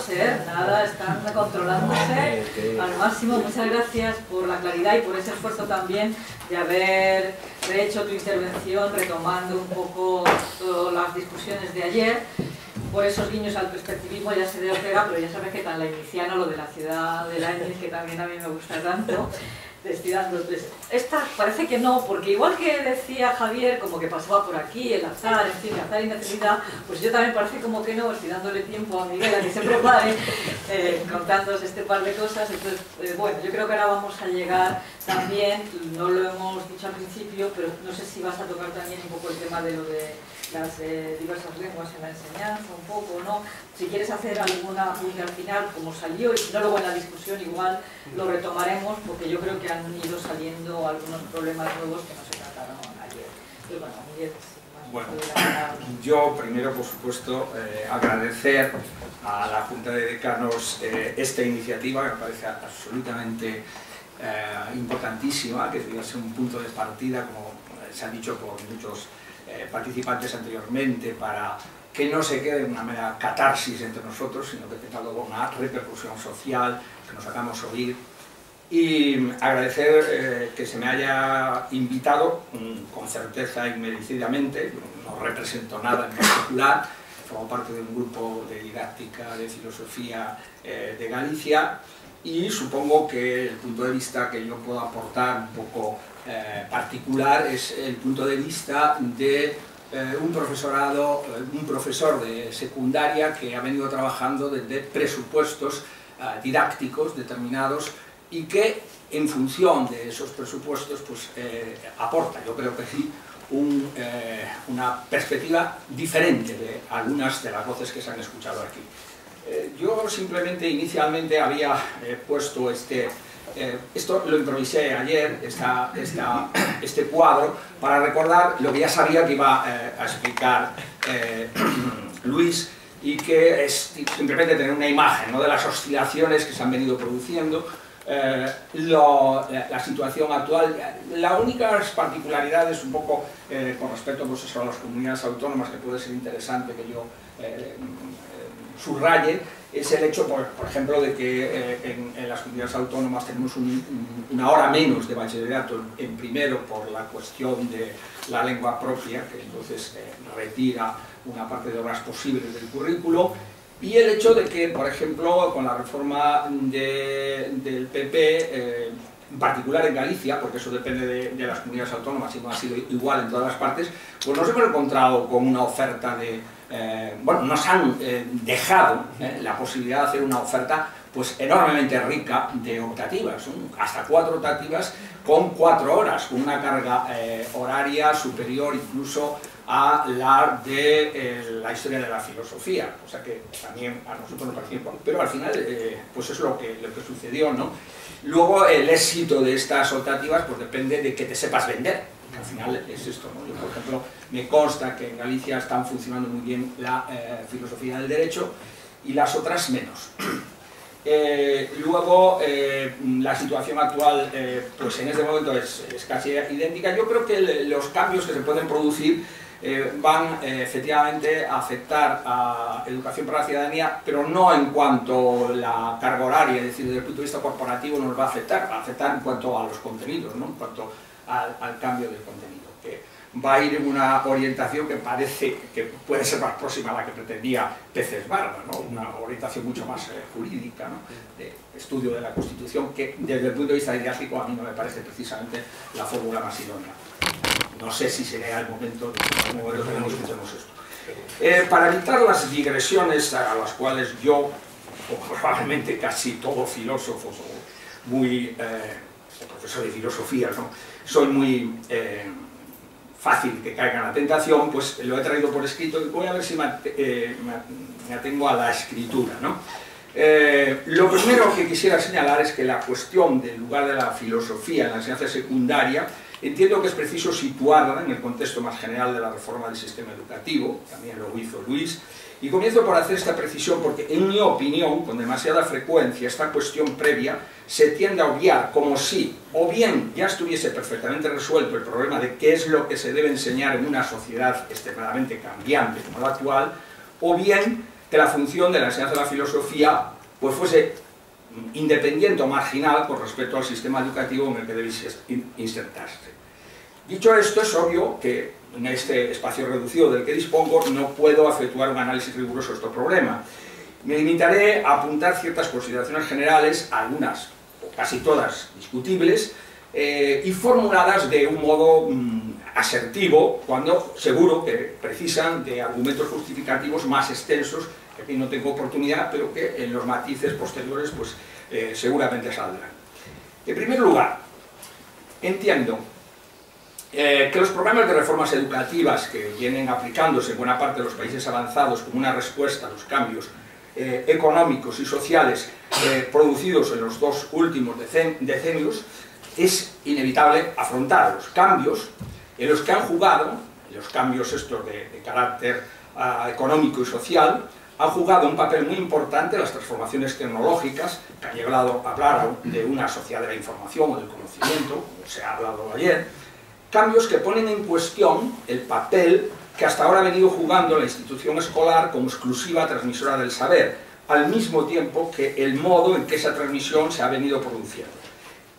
ser, nada, están controlándose al máximo. Muchas gracias por la claridad y por ese esfuerzo también de haber hecho tu intervención retomando un poco todas las discusiones de ayer. Por esos guiños al perspectivismo ya sé de Ortega, pero ya sabes que tan leibniziano lo de la ciudad de Leibniz, que también a mí me gusta tanto. Te estoy dando tres. Esta parece que no, porque igual que decía Javier, como que pasaba por aquí, el azar, en fin, azar y necesidad, pues yo también parece como que no, estoy dándole tiempo a Miguel a que se prepare, contándoos este par de cosas. Entonces, bueno, yo creo que ahora vamos a llegar también, no lo hemos dicho al principio, pero no sé si vas a tocar también un poco el tema de lo de las diversas lenguas en la enseñanza, un poco, ¿no? Si quieres hacer alguna apunte al final, como salió, y si no luego en la discusión igual lo retomaremos, porque yo creo que han ido saliendo algunos problemas nuevos que no se trataron ayer. Pero bueno, Miguel, bueno, yo primero, por supuesto, agradecer a la Junta de Decanos esta iniciativa, que me parece absolutamente importantísima, que debería ser un punto de partida, como se ha dicho por muchos participantes anteriormente, para que no se quede una mera catarsis entre nosotros, sino que tenga luego una repercusión social, que nos hagamos oír. Y agradecer que se me haya invitado, con certeza y merecidamente. No represento nada en particular, formo parte de un grupo de didáctica de filosofía de Galicia, y supongo que el punto de vista que yo puedo aportar un poco particular es el punto de vista de un profesor de secundaria que ha venido trabajando desde presupuestos didácticos determinados y que en función de esos presupuestos pues, aporta, yo creo que sí, una perspectiva diferente de algunas de las voces que se han escuchado aquí. Yo simplemente inicialmente había puesto esto lo improvisé ayer, este cuadro, para recordar lo que ya sabía que iba a explicar Luis, y que es simplemente tener una imagen, ¿no?, de las oscilaciones que se han venido produciendo, la situación actual. La única particularidad es un poco con respecto pues, eso, a las comunidades autónomas, que puede ser interesante que yo subraye, es el hecho, por ejemplo, de que en las comunidades autónomas tenemos una hora menos de bachillerato en primero por la cuestión de la lengua propia, que entonces retira una parte de horas posibles del currículo, y el hecho de que, por ejemplo, con la reforma del PP, en particular en Galicia, porque eso depende de las comunidades autónomas y no ha sido igual en todas las partes, pues nos hemos encontrado con una oferta de... bueno, nos han dejado la posibilidad de hacer una oferta pues enormemente rica de optativas, hasta 4 optativas con 4 horas, con una carga horaria superior incluso a la de la historia de la filosofía, o sea que también a nosotros nos pareció importante, pero al final pues es lo que sucedió, ¿no? Luego el éxito de estas optativas pues depende de que te sepas vender. Al final es esto, ¿no? Yo, por ejemplo, me consta que en Galicia están funcionando muy bien la filosofía del derecho y las otras menos. Luego, la situación actual, pues en este momento es casi idéntica. Yo creo que los cambios que se pueden producir van efectivamente a afectar a educación para la ciudadanía, pero no en cuanto a la carga horaria, es decir, desde el punto de vista corporativo nos va a afectar en cuanto a los contenidos, ¿no? En cuanto al cambio del contenido, que va a ir en una orientación que parece que puede ser más próxima a la que pretendía Peces Barba, ¿no? Una orientación mucho más jurídica, ¿no?, de estudio de la Constitución, que desde el punto de vista didáctico a mí no me parece precisamente la fórmula más idónea. No sé si será el momento de que escuchemos esto. Para evitar las digresiones a las cuales yo, o probablemente casi todo filósofo, muy profesor de filosofía, ¿no?, soy muy fácil que caiga en la tentación, pues lo he traído por escrito y voy a ver si me atengo a la escritura, ¿no? Lo primero que quisiera señalar es que la cuestión del lugar de la filosofía en la enseñanza secundaria entiendo que es preciso situarla en el contexto más general de la reforma del sistema educativo, también lo hizo Luis, y comienzo por hacer esta precisión porque, en mi opinión, con demasiada frecuencia, esta cuestión previa se tiende a obviar como si, o bien ya estuviese perfectamente resuelto el problema de qué es lo que se debe enseñar en una sociedad extremadamente cambiante como la actual, o bien que la función de la enseñanza de la filosofía pues fuese independiente o marginal con respecto al sistema educativo en el que debe insertarse. Dicho esto, es obvio que en este espacio reducido del que dispongo no puedo efectuar un análisis riguroso de este problema. Me limitaré a apuntar ciertas consideraciones generales, algunas o casi todas discutibles, y formuladas de un modo asertivo, cuando seguro que precisan de argumentos justificativos más extensos, que aquí no tengo oportunidad, pero que en los matices posteriores pues, seguramente saldrán. En primer lugar, entiendo que los programas de reformas educativas que vienen aplicándose en buena parte de los países avanzados como una respuesta a los cambios económicos y sociales producidos en los dos últimos decenios, es inevitable afrontarlos. Cambios en los que han jugado, los cambios estos de carácter económico y social, han jugado un papel muy importante las transformaciones tecnológicas, que han llegado a hablar de una sociedad de la información o del conocimiento, como se ha hablado ayer, cambios que ponen en cuestión el papel que hasta ahora ha venido jugando la institución escolar como exclusiva transmisora del saber, al mismo tiempo que el modo en que esa transmisión se ha venido produciendo.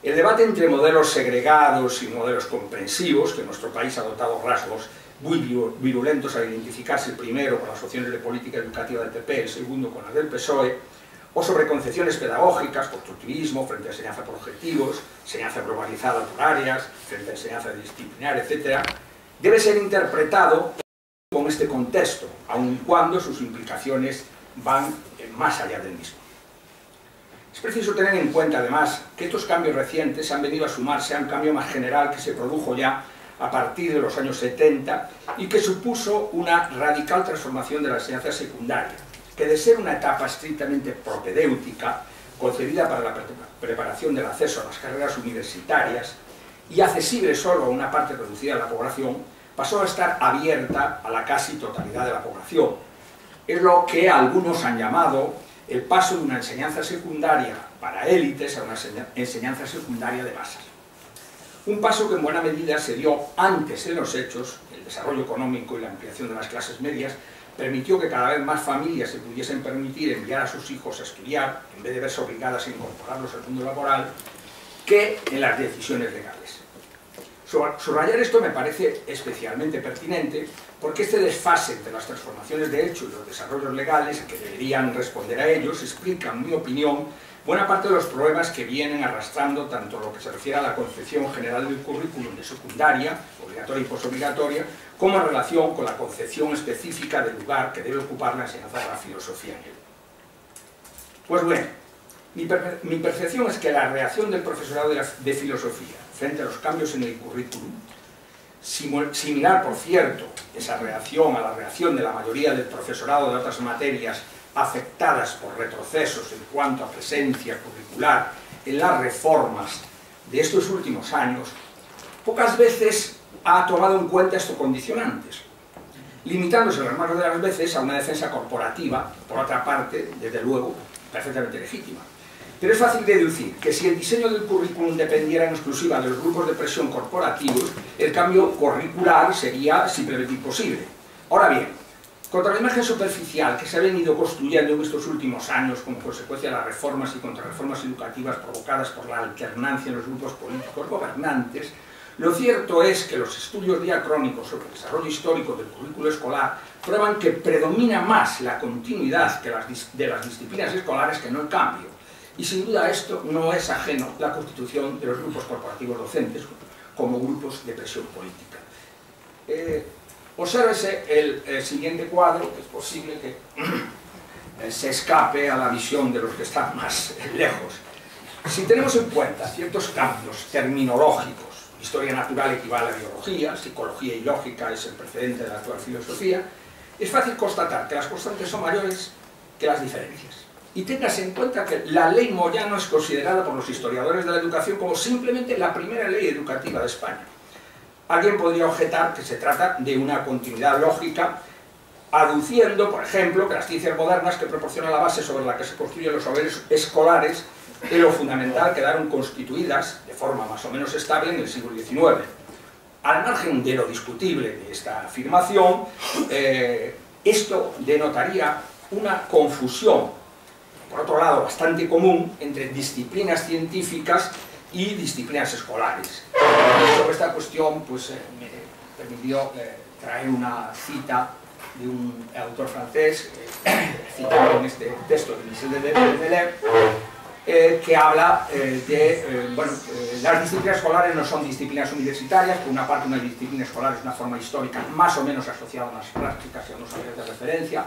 El debate entre modelos segregados y modelos comprensivos, que en nuestro país ha adoptado rasgos muy virulentos al identificarse el primero con las opciones de política educativa del PP, el segundo con las del PSOE, o sobre concepciones pedagógicas, constructivismo frente a enseñanza por objetivos, enseñanza globalizada por áreas, frente a enseñanza disciplinar, etc., debe ser interpretado con este contexto, aun cuando sus implicaciones van más allá del mismo. Es preciso tener en cuenta, además, que estos cambios recientes han venido a sumarse a un cambio más general que se produjo ya a partir de los años 70 y que supuso una radical transformación de la enseñanza secundaria, que de ser una etapa estrictamente propedéutica, concebida para la preparación del acceso a las carreras universitarias y accesible solo a una parte reducida de la población, pasó a estar abierta a la casi totalidad de la población. Es lo que algunos han llamado el paso de una enseñanza secundaria para élites a una enseñanza secundaria de masas. Un paso que en buena medida se dio antes en los hechos, el desarrollo económico y la ampliación de las clases medias permitió que cada vez más familias se pudiesen permitir enviar a sus hijos a estudiar, en vez de verse obligadas a incorporarlos al mundo laboral, que en las decisiones legales. Subrayar esto me parece especialmente pertinente porque este desfase entre las transformaciones de hecho y los desarrollos legales que deberían responder a ellos explica, en mi opinión, buena parte de los problemas que vienen arrastrando tanto lo que se refiere a la concepción general del currículum de secundaria, obligatoria y posobligatoria, como en relación con la concepción específica del lugar que debe ocupar la enseñanza de la filosofía en él. Pues bueno, mi percepción es que la reacción del profesorado de filosofía frente a los cambios en el currículum, similar, por cierto, esa reacción a la reacción de la mayoría del profesorado de otras materias afectadas por retrocesos en cuanto a presencia curricular en las reformas de estos últimos años, pocas veces ha tomado en cuenta estos condicionantes, limitándose las más de las veces a una defensa corporativa, por otra parte, desde luego, perfectamente legítima. Pero es fácil deducir que si el diseño del currículum dependiera en exclusiva de los grupos de presión corporativos, el cambio curricular sería simplemente imposible. Ahora bien, contra la imagen superficial que se ha venido construyendo en estos últimos años como consecuencia de las reformas y contrarreformas educativas provocadas por la alternancia en los grupos políticos gobernantes, lo cierto es que los estudios diacrónicos sobre el desarrollo histórico del currículo escolar prueban que predomina más la continuidad de las disciplinas escolares que no el cambio. Y sin duda a esto no es ajeno la constitución de los grupos corporativos docentes como grupos de presión política. Obsérvese el siguiente cuadro, que es posible que se escape a la visión de los que están más lejos. Si tenemos en cuenta ciertos cambios terminológicos, historia natural equivale a biología, psicología y lógica es el precedente de la actual filosofía, es fácil constatar que las constantes son mayores que las diferencias. Y téngase en cuenta que la ley Moyano es considerada por los historiadores de la educación como simplemente la primera ley educativa de España. Alguien podría objetar que se trata de una continuidad lógica, aduciendo, por ejemplo, que las ciencias modernas que proporcionan la base sobre la que se construyen los saberes escolares en lo fundamental quedaron constituidas de forma más o menos estable en el siglo XIX. Al margen de lo discutible de esta afirmación, esto denotaría una confusión, por otro lado bastante común, entre disciplinas científicas y disciplinas escolares. Sobre esta cuestión pues, me permitió traer una cita de un autor francés, citado en este texto de Michel Deleuze, que habla las disciplinas escolares no son disciplinas universitarias. Por una parte, una disciplina escolar es una forma histórica más o menos asociada a unas prácticas y a unos áreas de referencia.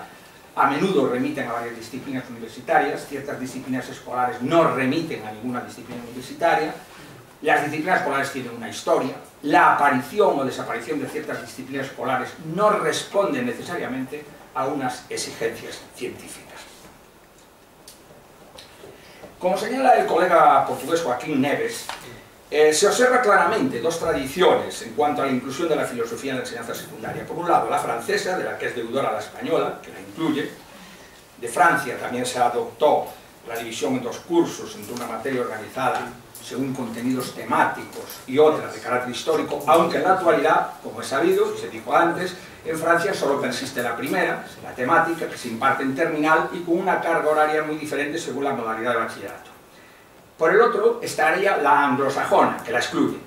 A menudo remiten a varias disciplinas universitarias. Ciertas disciplinas escolares no remiten a ninguna disciplina universitaria. Las disciplinas escolares tienen una historia. La aparición o desaparición de ciertas disciplinas escolares no responde necesariamente a unas exigencias científicas. Como señala el colega portugués Joaquín Neves, se observa claramente dos tradiciones en cuanto a la inclusión de la filosofía en la enseñanza secundaria. Por un lado, la francesa, de la que es deudora la española, que la incluye. De Francia también se adoptó la división en dos cursos, entre una materia organizada según contenidos temáticos y otra de carácter histórico, aunque en la actualidad, como es sabido, y se dijo antes, en Francia solo persiste la primera, la temática, que se imparte en terminal y con una carga horaria muy diferente según la modalidad de bachillerato. Por el otro estaría la anglosajona, que la excluye.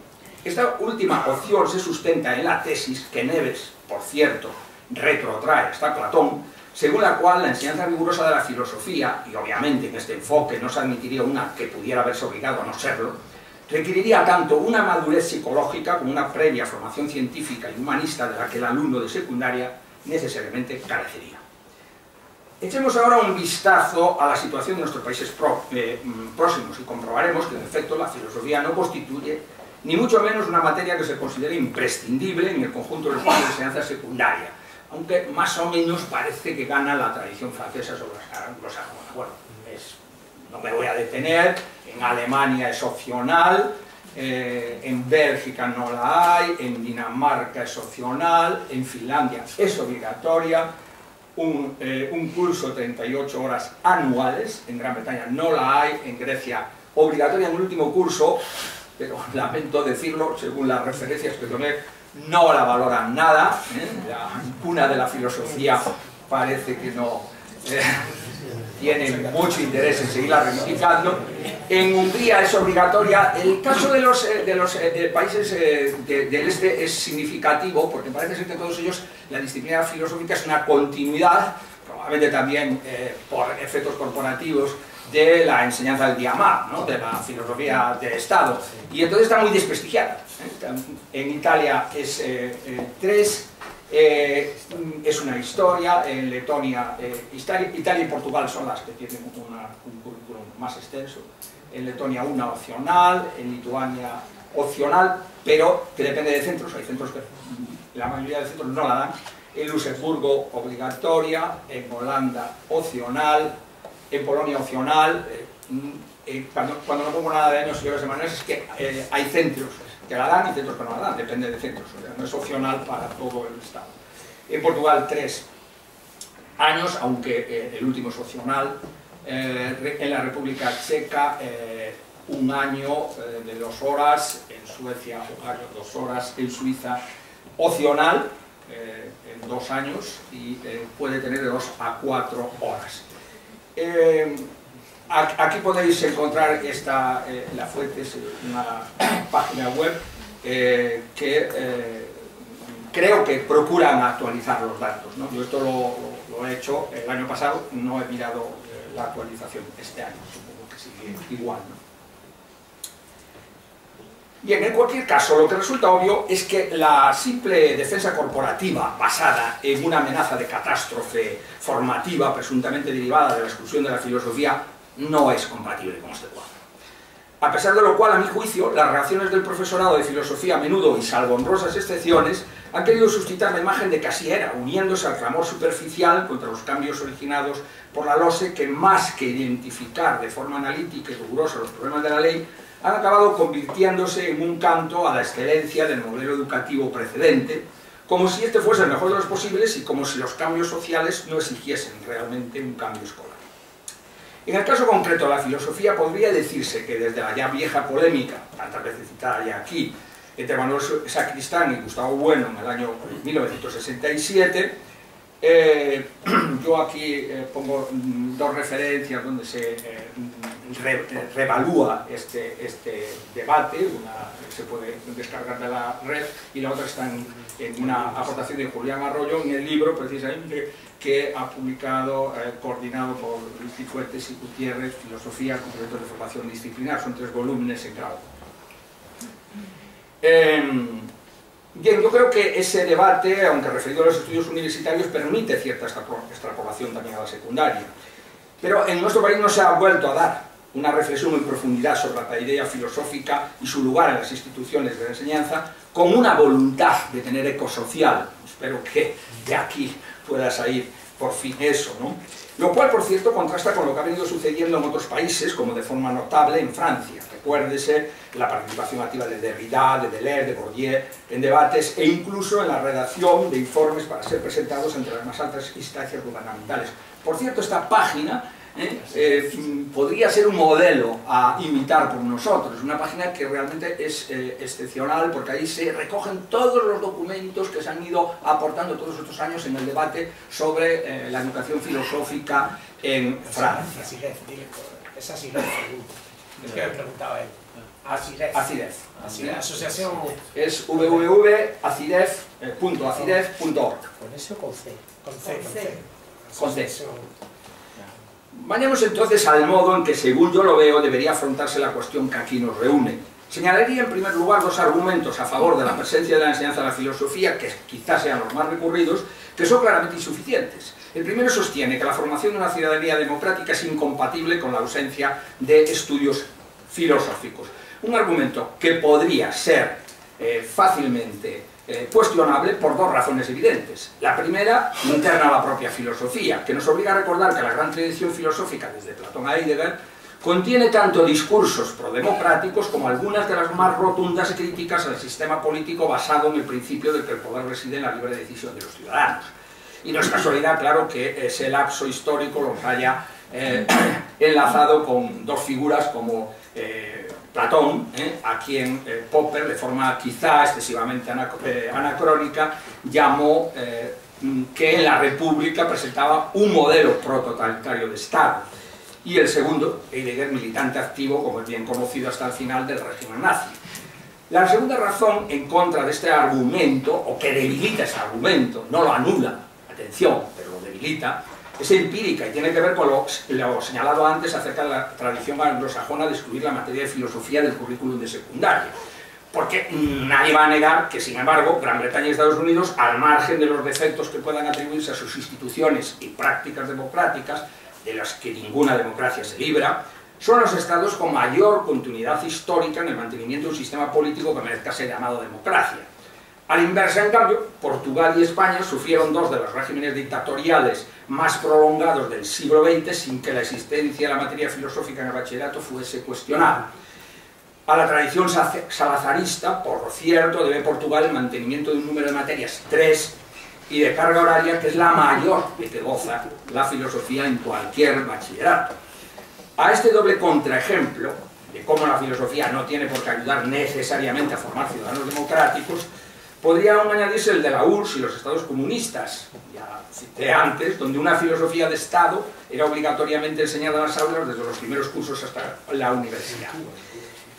Esta última opción se sustenta en la tesis que Neves, por cierto, retrotrae hasta Platón, según la cual la enseñanza rigurosa de la filosofía, y obviamente en este enfoque no se admitiría una que pudiera haberse obligado a no serlo, requeriría tanto una madurez psicológica como una previa formación científica y humanista de la que el alumno de secundaria necesariamente carecería. Echemos ahora un vistazo a la situación de nuestros países próximos y comprobaremos que en efecto la filosofía no constituye ni mucho menos una materia que se considere imprescindible en el conjunto de los cursos de enseñanza secundaria, aunque más o menos parece que gana la tradición francesa sobre las anglosajonas. Bueno, no me voy a detener, en Alemania es opcional, en Bélgica no la hay, en Dinamarca es opcional, en Finlandia es obligatoria, un curso de 38 horas anuales, en Gran Bretaña no la hay, en Grecia obligatoria en el último curso, pero lamento decirlo, según las referencias que tomé, no la valoran nada, la cuna de la filosofía parece que no tienen mucho interés en seguirla reivindicando. En Hungría es obligatoria. El caso de los países del este es significativo porque parece ser que todos ellos la disciplina filosófica es una continuidad, probablemente también por efectos corporativos, de la enseñanza del Diamant, ¿no? De la filosofía del Estado, y entonces está muy desprestigiada. En Italia es 3, es una historia, en Letonia, Italia y Portugal son las que tienen un currículum más extenso, en Letonia una opcional, en Lituania opcional, pero que depende de centros, hay centros que la mayoría de centros no la dan, en Luxemburgo obligatoria, en Holanda opcional, en Polonia opcional. Cuando no pongo nada de años y horas de manuales es que hay centros que la dan y centros que no la dan, depende de centros, o sea, no es opcional para todo el Estado. En Portugal 3 años, aunque el último es opcional. En la República Checa 1 año de 2 horas, en Suecia 1 año, 2 horas, en Suiza opcional, en 2 años y puede tener de 2 a 4 horas. Aquí podéis encontrar la fuente, es una página web que creo que procuran actualizar los datos, ¿no? Yo esto lo he hecho el año pasado, no he mirado la actualización este año, supongo que sigue igual, ¿no? Bien, en cualquier caso, lo que resulta obvio es que la simple defensa corporativa basada en una amenaza de catástrofe formativa presuntamente derivada de la exclusión de la filosofía no es compatible con este cuadro. A pesar de lo cual, a mi juicio, las reacciones del profesorado de filosofía a menudo, y salvo honrosas excepciones, han querido suscitar la imagen de que así era, uniéndose al clamor superficial contra los cambios originados por la LOSE, que más que identificar de forma analítica y rigurosa los problemas de la ley, han acabado convirtiéndose en un canto a la excelencia del modelo educativo precedente, como si este fuese el mejor de los posibles y como si los cambios sociales no exigiesen realmente un cambio escolar. En el caso concreto de la filosofía podría decirse que desde la ya vieja polémica, tantas veces citada ya aquí, entre Manuel Sacristán y Gustavo Bueno en el año 1967, Yo aquí pongo dos referencias donde se revalúa este debate. Una se puede descargar de la red y la otra está en una aportación de Julián Arroyo en el libro, precisamente, que ha publicado, coordinado por Luis Cifuentes y Gutiérrez, Filosofía, Complementos de Formación Disciplinar. Son 3 volúmenes en grado. Bien, yo creo que ese debate, aunque referido a los estudios universitarios, permite cierta extrapolación también a la secundaria. Pero en nuestro país no se ha vuelto a dar una reflexión en profundidad sobre la idea filosófica y su lugar en las instituciones de la enseñanza, con una voluntad de tener eco social. Espero que de aquí pueda salir por fin eso, ¿no? Lo cual, por cierto, contrasta con lo que ha venido sucediendo en otros países, como de forma notable en Francia. Recuérdese la participación activa de Derrida, de Deleuze, de Bourdieu en debates e incluso en la redacción de informes para ser presentados ante las más altas instancias gubernamentales. Por cierto, esta página podría ser un modelo a imitar por nosotros, una página que realmente es excepcional, porque ahí se recogen todos los documentos que se han ido aportando todos estos años en el debate sobre la educación filosófica en Francia. Es Acidez, es que me preguntaba él. Acidez. Asociación. Es www.acidez.org. ¿Con S o con C? Con C. Vayamos entonces al modo en que, según yo lo veo, debería afrontarse la cuestión que aquí nos reúne. Señalaría en primer lugar 2 argumentos a favor de la presencia de la enseñanza de la filosofía, que quizás sean los más recurridos, que son claramente insuficientes. El primero sostiene que la formación de una ciudadanía democrática es incompatible con la ausencia de estudios filosóficos. Un argumento que podría ser fácilmente cuestionable por 2 razones evidentes. La primera, interna a la propia filosofía, que nos obliga a recordar que la gran tradición filosófica, desde Platón a Heidegger, contiene tanto discursos prodemocráticos como algunas de las más rotundas críticas al sistema político basado en el principio de que el poder reside en la libre decisión de los ciudadanos. Y no es casualidad, claro, que ese lapso histórico los haya enlazado con 2 figuras como Platón, a quien Popper, de forma quizá excesivamente anacrónica, llamó que la República presentaba un modelo prototalitario de Estado. Y el segundo, Heidegger, militante activo, como es bien conocido hasta el final, del régimen nazi. La segunda razón en contra de este argumento, o que debilita ese argumento, no lo anula, atención, pero lo debilita, es empírica y tiene que ver con lo señalado antes acerca de la tradición anglosajona de excluir la materia de filosofía del currículum de secundaria. Porque nadie va a negar que, sin embargo, Gran Bretaña y Estados Unidos, al margen de los defectos que puedan atribuirse a sus instituciones y prácticas democráticas, de las que ninguna democracia se libra, son los estados con mayor continuidad histórica en el mantenimiento de un sistema político que merezca ser llamado democracia. A la inversa, en cambio, Portugal y España sufrieron 2 de los regímenes dictatoriales más prolongados del siglo XX sin que la existencia de la materia filosófica en el bachillerato fuese cuestionada. A la tradición salazarista, por cierto, debe Portugal el mantenimiento de un número de materias, 3, y de carga horaria, que es la mayor de que goza la filosofía en cualquier bachillerato. A este doble contraejemplo de cómo la filosofía no tiene por qué ayudar necesariamente a formar ciudadanos democráticos, podría aún añadirse el de la URSS y los estados comunistas, ya cité antes, donde una filosofía de Estado era obligatoriamente enseñada en las aulas desde los primeros cursos hasta la universidad.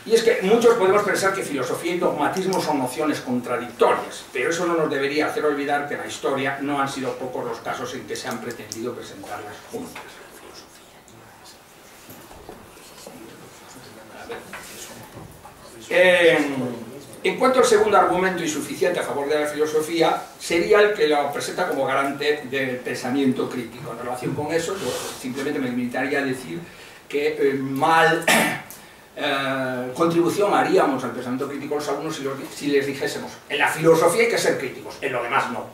Y es que muchos podemos pensar que filosofía y dogmatismo son nociones contradictorias, pero eso no nos debería hacer olvidar que en la historia no han sido pocos los casos en que se han pretendido presentarlas juntas. En cuanto al segundo argumento insuficiente a favor de la filosofía, sería el que lo presenta como garante del pensamiento crítico. En relación con eso, yo simplemente me limitaría a decir que contribución haríamos al pensamiento crítico a los alumnos si les dijésemos: en la filosofía hay que ser críticos, en lo demás no.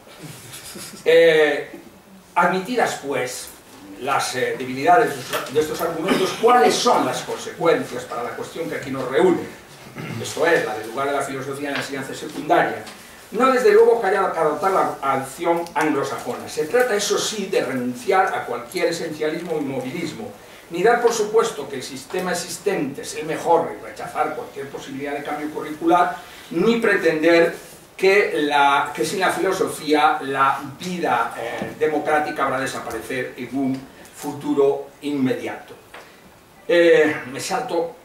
Admitidas pues las debilidades de estos argumentos, ¿cuáles son las consecuencias para la cuestión que aquí nos reúne? Esto es, la del lugar de la filosofía en la enseñanza secundaria. No, desde luego, que haya que adoptar la acción anglosajona. Se trata, eso sí, de renunciar a cualquier esencialismo o inmovilismo, ni dar por supuesto que el sistema existente es el mejor y rechazar cualquier posibilidad de cambio curricular, ni pretender que sin la filosofía la vida democrática habrá de desaparecer en un futuro inmediato. Me salto,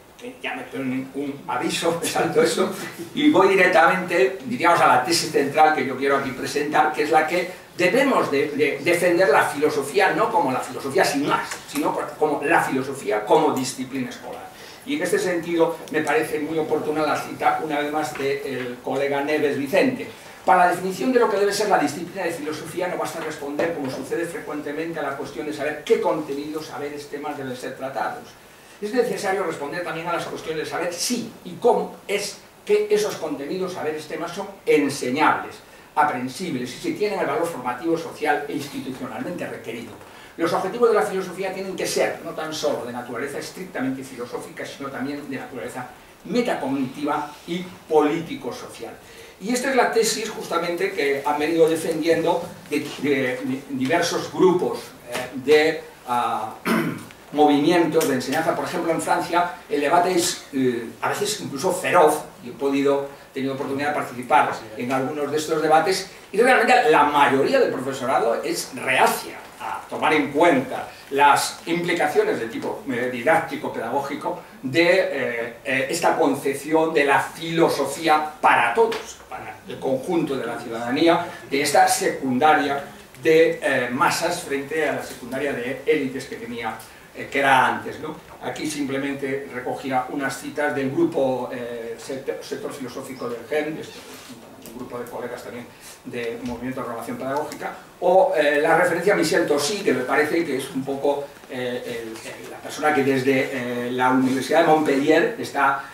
ya me ponen un aviso, me salto eso, y voy directamente, diríamos, a la tesis central que yo quiero aquí presentar, que es la que debemos de defender la filosofía, no como la filosofía sin más, sino como la filosofía como disciplina escolar. Y en este sentido me parece muy oportuna la cita, una vez más, del colega Neves Vicente. Para la definición de lo que debe ser la disciplina de filosofía no basta responder, como sucede frecuentemente, a la cuestión de saber qué contenidos, saberes, temas deben ser tratados. Es necesario responder también a las cuestiones de saber si y cómo es que esos contenidos, saberes, temas son enseñables, aprensibles y si tienen el valor formativo, social e institucionalmente requerido. Los objetivos de la filosofía tienen que ser no tan solo de naturaleza estrictamente filosófica, sino también de naturaleza metacognitiva y político-social. Y esta es la tesis justamente que han venido defendiendo de diversos grupos de movimientos de enseñanza. Por ejemplo, en Francia el debate es a veces incluso feroz, y he tenido oportunidad de participar en algunos de estos debates, y realmente la mayoría del profesorado es reacia a tomar en cuenta las implicaciones de tipo didáctico-pedagógico de esta concepción de la filosofía para todos, para el conjunto de la ciudadanía, de esta secundaria de masas frente a la secundaria de élites que era antes, ¿no? Aquí simplemente recogía unas citas del grupo sector filosófico del GEM, un grupo de colegas también de Movimiento de Renovación Pedagógica, o la referencia a Michel Tossy, que me parece que es un poco la persona que desde la Universidad de Montpellier está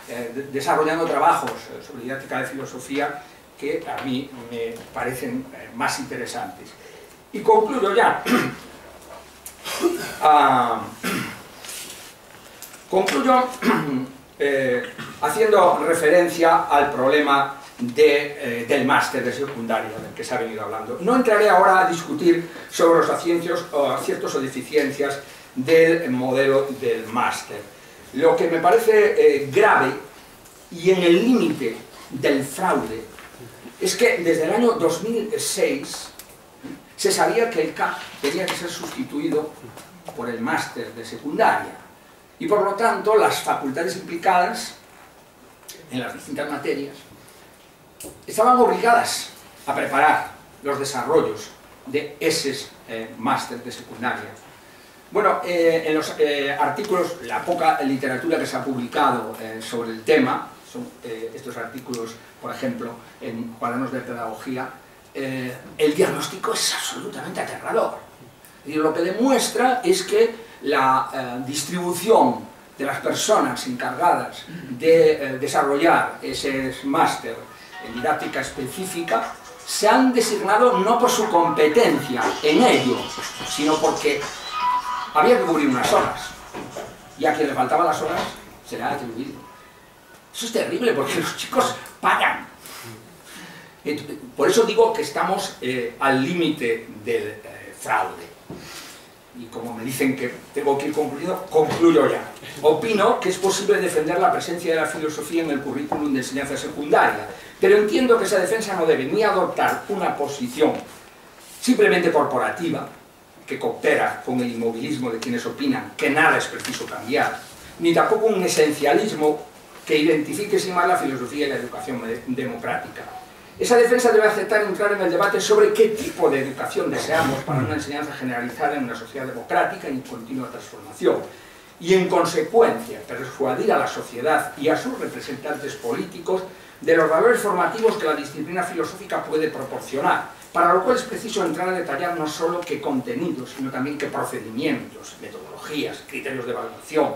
desarrollando trabajos sobre didáctica de filosofía que a mí me parecen más interesantes. Y concluyo ya. Concluyo haciendo referencia al problema del máster de secundaria del que se ha venido hablando. No entraré ahora a discutir sobre los aciertos o deficiencias del modelo del máster. Lo que me parece grave y en el límite del fraude es que desde el año 2006 se sabía que el CAP tenía que ser sustituido por el máster de secundaria y por lo tanto las facultades implicadas en las distintas materias estaban obligadas a preparar los desarrollos de ese máster de secundaria. Bueno, en los artículos, la poca literatura que se ha publicado sobre el tema, son estos artículos, por ejemplo, en cuadernos de pedagogía, el diagnóstico es absolutamente aterrador. Y lo que demuestra es que la distribución de las personas encargadas de desarrollar ese máster en didáctica específica se han designado no por su competencia en ello, sino porque había que cubrir unas horas y a quien le faltaban las horas se le ha atribuido. Eso es terrible porque los chicos pagan. Por eso digo que estamos al límite del fraude. Y como me dicen que tengo que ir concluyendo, concluyo ya. Opino que es posible defender la presencia de la filosofía en el currículum de enseñanza secundaria, pero entiendo que esa defensa no debe ni adoptar una posición simplemente corporativa, que coopera con el inmovilismo de quienes opinan que nada es preciso cambiar, ni tampoco un esencialismo que identifique sin más la filosofía y la educación democrática. Esa defensa debe aceptar entrar en el debate sobre qué tipo de educación deseamos para una enseñanza generalizada en una sociedad democrática y en continua transformación. Y en consecuencia, persuadir a la sociedad y a sus representantes políticos de los valores formativos que la disciplina filosófica puede proporcionar, para lo cual es preciso entrar a detallar no solo qué contenidos, sino también qué procedimientos, metodologías, criterios de evaluación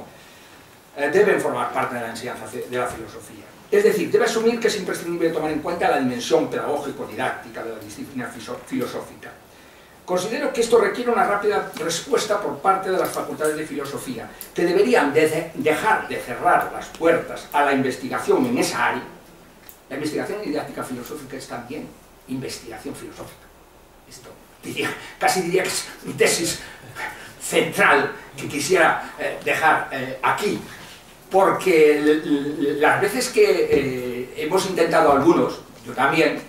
deben formar parte de la enseñanza de la filosofía. Es decir, debe asumir que es imprescindible tomar en cuenta la dimensión pedagógico-didáctica de la disciplina filosófica. Considero que esto requiere una rápida respuesta por parte de las facultades de filosofía, que deberían dejar de cerrar las puertas a la investigación en esa área. La investigación en didáctica filosófica es también investigación filosófica. Esto casi diría que es mi tesis central que quisiera dejar aquí. Porque las veces que hemos intentado algunos, yo también,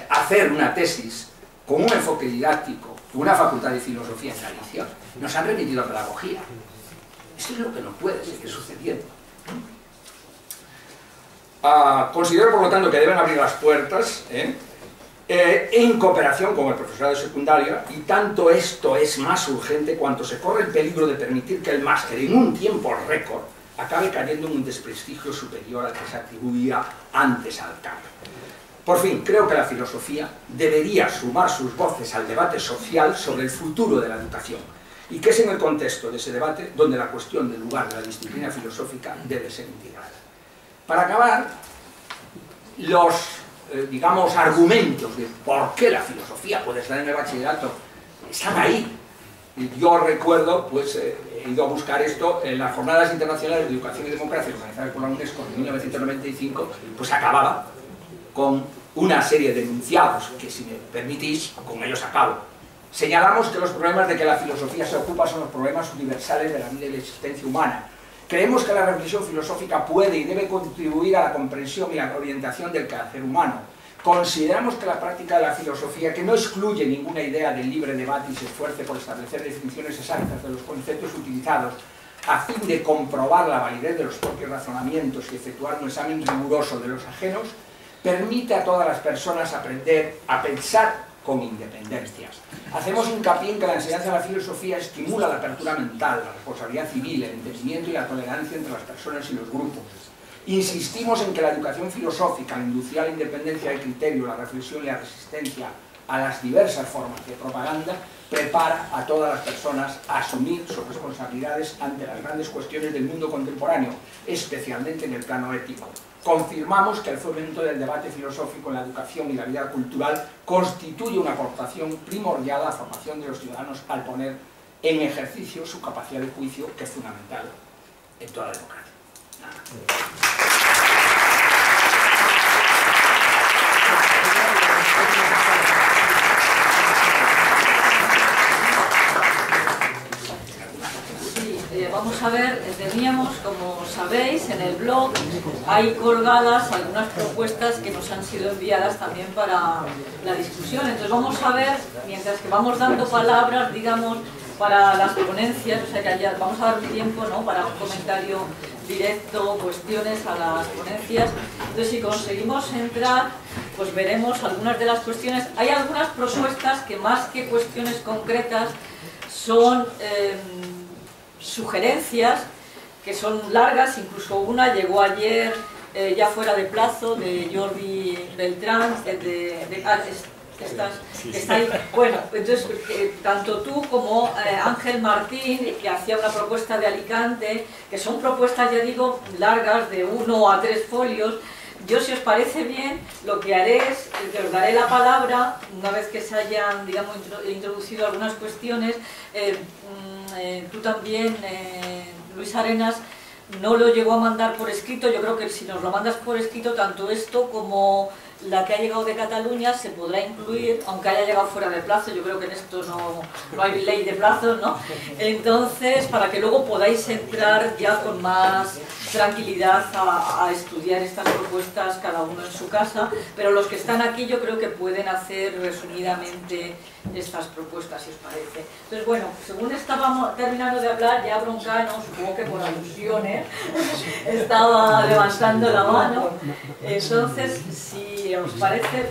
hacer una tesis con un enfoque didáctico, con una facultad de filosofía en Galicia, nos han remitido a pedagogía. Esto es lo que no puede seguir sucediendo. Considero, por lo tanto, que deben abrir las puertas en cooperación con el profesorado de secundaria, y tanto esto es más urgente cuanto se corre el peligro de permitir que el máster en un tiempo récord acabe cayendo en un desprestigio superior al que se atribuía antes al cambio. Por fin, creo que la filosofía debería sumar sus voces al debate social sobre el futuro de la educación, y que es en el contexto de ese debate donde la cuestión del lugar de la disciplina filosófica debe ser integrada. Para acabar, los digamos, argumentos de por qué la filosofía puede estar en el bachillerato están ahí. Yo recuerdo, pues he ido a buscar esto en las Jornadas Internacionales de Educación y Democracia organizadas por la UNESCO en 1995, pues acababa con una serie de enunciados que, si me permitís, con ellos acabo. Señalamos que los problemas de que la filosofía se ocupa son los problemas universales de la vida y la existencia humana. Creemos que la reflexión filosófica puede y debe contribuir a la comprensión y la orientación del quehacer humano. Consideramos que la práctica de la filosofía, que no excluye ninguna idea del libre debate y se esfuerce por establecer definiciones exactas de los conceptos utilizados a fin de comprobar la validez de los propios razonamientos y efectuar un examen riguroso de los ajenos, permite a todas las personas aprender a pensar con independencia. Hacemos hincapié en que la enseñanza de la filosofía estimula la apertura mental, la responsabilidad civil, el entendimiento y la tolerancia entre las personas y los grupos. Insistimos en que la educación filosófica, al inducir a la independencia de criterio, la reflexión y la resistencia a las diversas formas de propaganda, prepara a todas las personas a asumir sus responsabilidades ante las grandes cuestiones del mundo contemporáneo, especialmente en el plano ético. Confirmamos que el fomento del debate filosófico en la educación y la vida cultural constituye una aportación primordial a la formación de los ciudadanos al poner en ejercicio su capacidad de juicio, que es fundamental en toda la democracia. Vamos a ver, teníamos, como sabéis, en el blog hay colgadas algunas propuestas que nos han sido enviadas también para la discusión. Entonces vamos a ver, mientras que vamos dando palabras, digamos, para las ponencias, o sea que ya vamos a dar un tiempo, ¿no?, para un comentario directo, cuestiones a las ponencias. Entonces, si conseguimos entrar, pues veremos algunas de las cuestiones. Hay algunas propuestas que, más que cuestiones concretas, son sugerencias que son largas. Incluso una llegó ayer ya fuera de plazo, de Jordi Beltrán, está ahí. Bueno, entonces tanto tú como Ángel Martín, que hacía una propuesta de Alicante, que son propuestas, ya digo, largas, de 1 a 3 folios. Yo, si os parece bien, lo que haré es que os daré la palabra una vez que se hayan, digamos, introducido algunas cuestiones. Tú también, Luis Arenas, no lo llegó a mandar por escrito. Yo creo que si nos lo mandas por escrito, tanto esto como la que ha llegado de Cataluña se podrá incluir, aunque haya llegado fuera de plazo. Yo creo que en esto no hay ley de plazos, ¿no? Entonces, para que luego podáis entrar ya con más tranquilidad a estudiar estas propuestas, cada uno en su casa, pero los que están aquí yo creo que pueden hacer resumidamente estas propuestas, si os parece. Entonces, bueno, según estábamos terminando de hablar, ya Broncano, supongo que por alusiones, estaba levantando la mano. Entonces, si os parece,